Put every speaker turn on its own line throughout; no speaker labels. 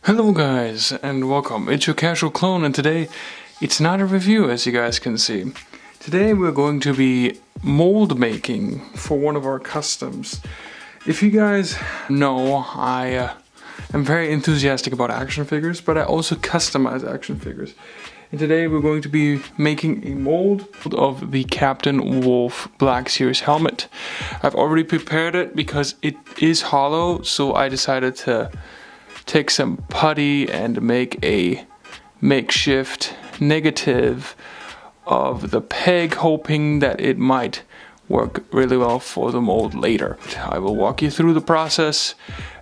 Hello guys and welcome, it's your casual clone, and today it's not a review, as you guys can see. Today we're going to be mold making for one of our customs. If you guys know, I am very enthusiastic about action figures, but I also customize action figures. And today we're going to be making a mold of the Captain Wolf Black Series helmet. I've already prepared it because it is hollow, so I decided to take some putty and make a makeshift negative of the peg, hoping that it might work really well for the mold later. I will walk you through the process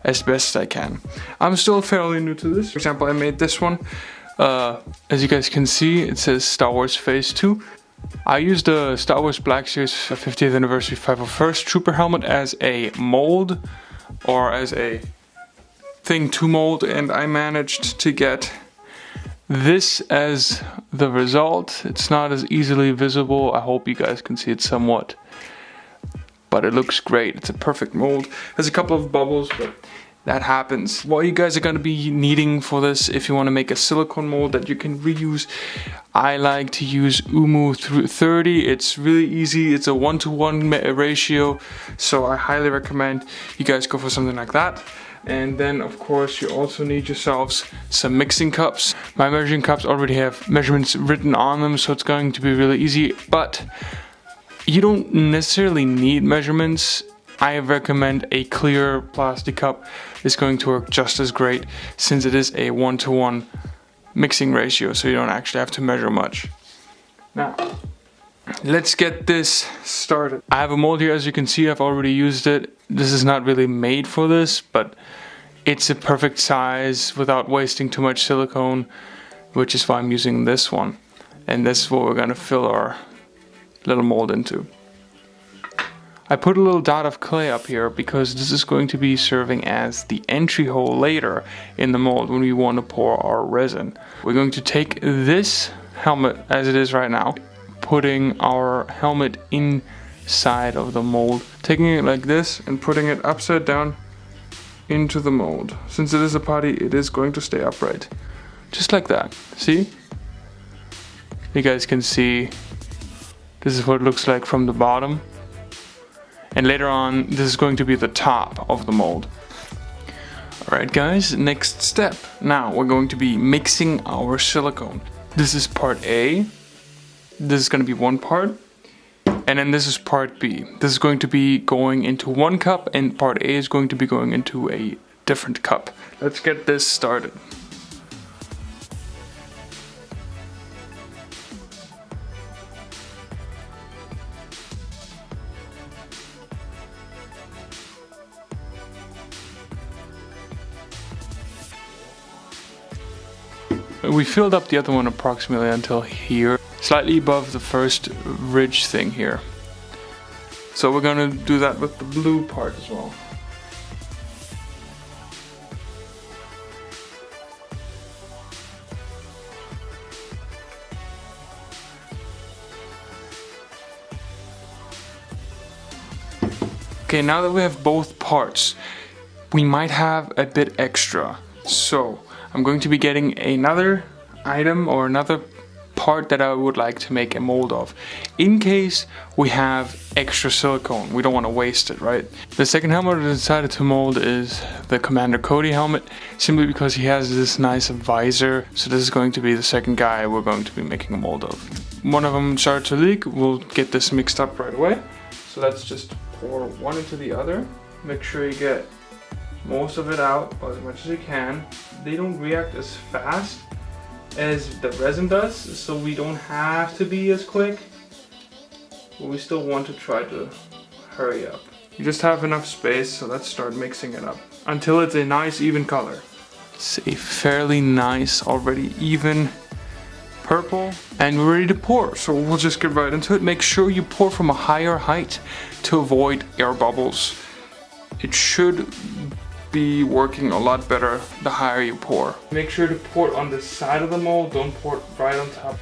as best I can. I'm still fairly new to this. For example, I made this one. As you guys can see, it says Star Wars Phase 2. I used the Star Wars Black Series 50th Anniversary 501st Trooper helmet as a mold, or as a thing to mold, and I managed to get this as the result. It's not as easily visible. I hope you guys can see it somewhat, but it looks great. It's a perfect mold. There's a couple of bubbles, but that happens. What you guys are going to be needing for this, if you want to make a silicone mold that you can reuse, I like to use Umu 30. It's really easy. It's a 1-to-1 ratio, so I highly recommend you guys go for something like that. And then of course you also need yourselves some mixing cups. My measuring cups already have measurements written on them, so it's going to be really easy, but you don't necessarily need measurements. I recommend a clear plastic cup. Is going to work just as great, since it is a 1-to-1 mixing ratio, so you don't actually have to measure much. Now let's get this started. I have a mold here, as you can see. I've already used it. This is not really made for this, but it's a perfect size without wasting too much silicone, which is why I'm using this one. And this is what we're gonna fill our little mold into. I put a little dot of clay up here because this is going to be serving as the entry hole later in the mold when we want to pour our resin. We're going to take this helmet as it is right now, putting our helmet inside of the mold, taking it like this and putting it upside down into the mold. Since it is a putty, it is going to stay upright, just like that. See? You guys can see this is what it looks like from the bottom, and later on this is going to be the top of the mold. Alright guys, next step. Now we're going to be mixing our silicone. This is part A. This is going to be one part, and then this is part B. This is going to be going into one cup, and part A is going to be going into a different cup. Let's get this started. We filled up the other one approximately until here, slightly above the first ridge thing here. So we're gonna do that with the blue part as well. Okay, now that we have both parts, we might have a bit extra. So I'm going to be getting another item or another part that I would like to make a mold of, in case we have extra silicone. We don't want to waste it, right? The second helmet I decided to mold is the Commander Cody helmet, simply because he has this nice visor. So this is going to be the second guy we're going to be making a mold of. One of them started to leak. We'll get this mixed up right away. So let's just pour one into the other. Make sure you get most of it out, or as much as you can. They don't react as fast as the resin does, so we don't have to be as quick, but we still want to try to hurry up. You just have enough space, so let's start mixing it up until it's a nice even color. It's a fairly nice, already even purple, and we're ready to pour, so we'll just get right into it. Make sure you pour from a higher height to avoid air bubbles. It should be working a lot better the higher you pour. Make sure to pour it on the side of the mold, don't pour it right on top.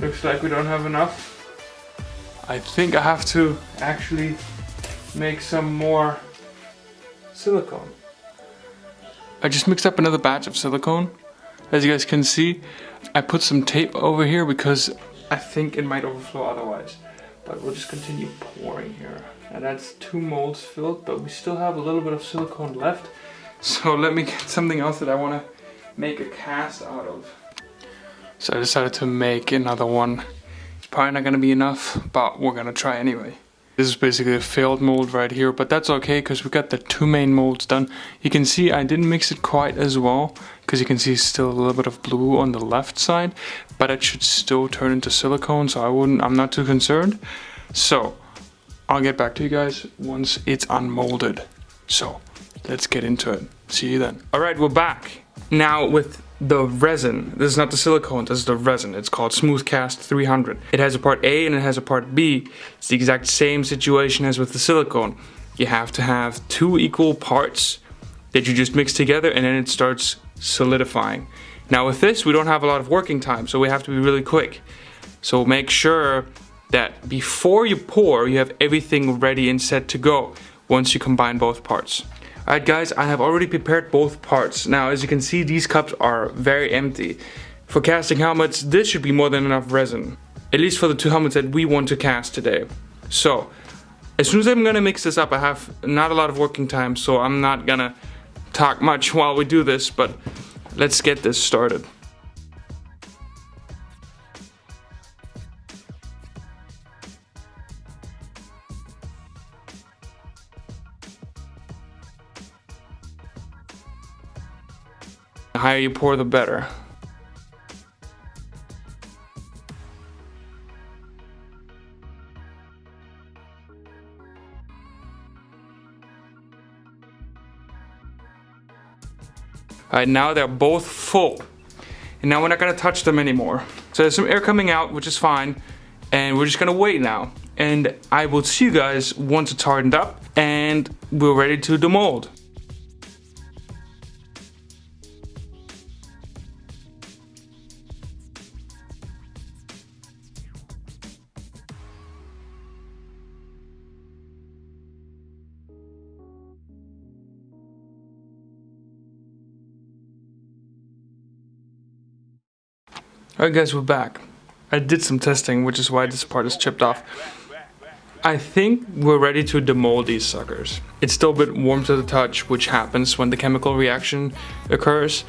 Looks like we don't have enough. I think I have to actually make some more silicone. I just mixed up another batch of silicone. As you guys can see, I put some tape over here because I think it might overflow otherwise. But we'll just continue pouring here. And that's 2 molds filled, but we still have a little bit of silicone left. So let me get something else that I want to make a cast out of. So I decided to make another one. It's probably not going to be enough, but we're going to try anyway. This is basically a failed mold right here, but that's okay because we got the 2 main molds done. You can see I didn't mix it quite as well because you can see still a little bit of blue on the left side, but it should still turn into silicone, so I'm not too concerned. So I'll get back to you guys once it's unmolded. So let's get into it. See you then. Alright, we're back. Now with the resin. This is not the silicone, this is the resin. It's called Smooth Cast 300. It has a part A and it has a part B. It's the exact same situation as with the silicone. You have to have 2 equal parts that you just mix together and then it starts solidifying. Now with this, we don't have a lot of working time, so we have to be really quick. So make sure that before you pour, you have everything ready and set to go once you combine both parts. Alright guys, I have already prepared both parts. Now as you can see, these cups are very empty. For casting helmets, this should be more than enough resin. At least for the 2 helmets that we want to cast today. So, as soon as I'm gonna mix this up, I have not a lot of working time, so I'm not gonna talk much while we do this, but let's get this started. The higher you pour, the better. Alright, now they're both full. And now we're not gonna touch them anymore. So there's some air coming out, which is fine. And we're just gonna wait now. And I will see you guys once it's hardened up and we're ready to demold. Alright guys, we're back. I did some testing, which is why this part is chipped off. I think we're ready to demold these suckers. It's still a bit warm to the touch, which happens when the chemical reaction occurs.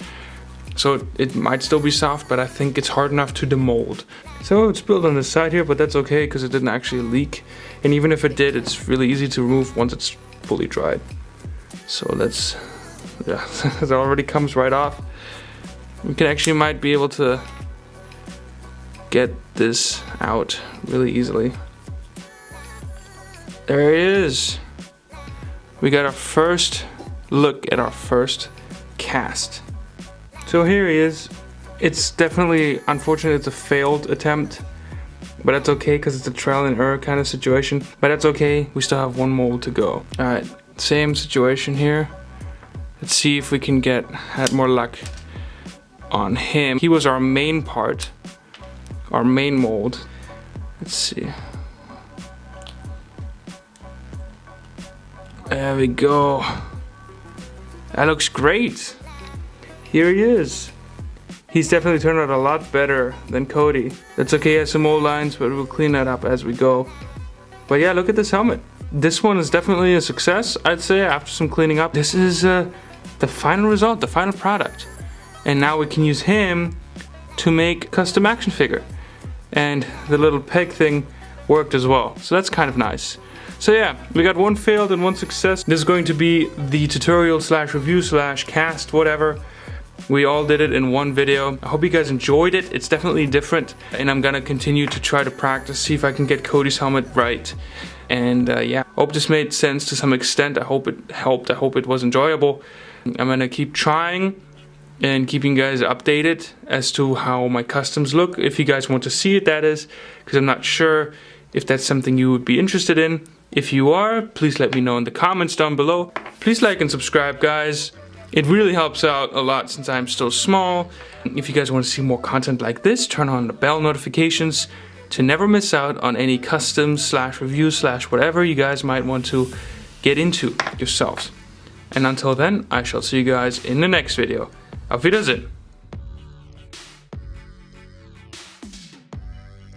So it might still be soft, but I think it's hard enough to demold. So it's spilled on the side here, but that's okay because it didn't actually leak. And even if it did, it's really easy to remove once it's fully dried. So let's, yeah, it already comes right off. We can actually might be able to get this out really easily. There it is. We got our first look at our first cast. So here he is. It's definitely, unfortunately, it's a failed attempt, but that's okay because it's a trial and error kind of situation. But that's okay, we still have 1 mold to go. Alright, same situation here. Let's see if we can had more luck on him. He was our main part. Our main mold. Let's see. There we go. That looks great. Here he is. He's definitely turned out a lot better than Cody. That's okay, he has some old lines, but we'll clean that up as we go. But yeah, look at this helmet. This one is definitely a success, I'd say, after some cleaning up. This is the final result, the final product. And now we can use him to make custom action figure. And the little peg thing worked as well, so that's kind of nice. So yeah, we got 1 failed and 1 success. This is going to be the tutorial / review / cast, whatever. We all did it in 1 video. I hope you guys enjoyed it. It's definitely different, and I'm gonna continue to try to practice, see if I can get Cody's helmet right. And yeah, I hope this made sense to some extent. I hope it helped. I hope it was enjoyable. I'm gonna keep trying and keeping you guys updated as to how my customs look, if you guys want to see it, that is, because I'm not sure if that's something you would be interested in. If you are, please let me know in the comments down below. Please like and subscribe, guys, It really helps out a lot since I'm still small. If you guys want to see more content like this, turn on the bell notifications to never miss out on any customs / reviews / whatever you guys might want to get into yourselves. And until then, I shall see you guys in the next video. Auf Wiedersehen!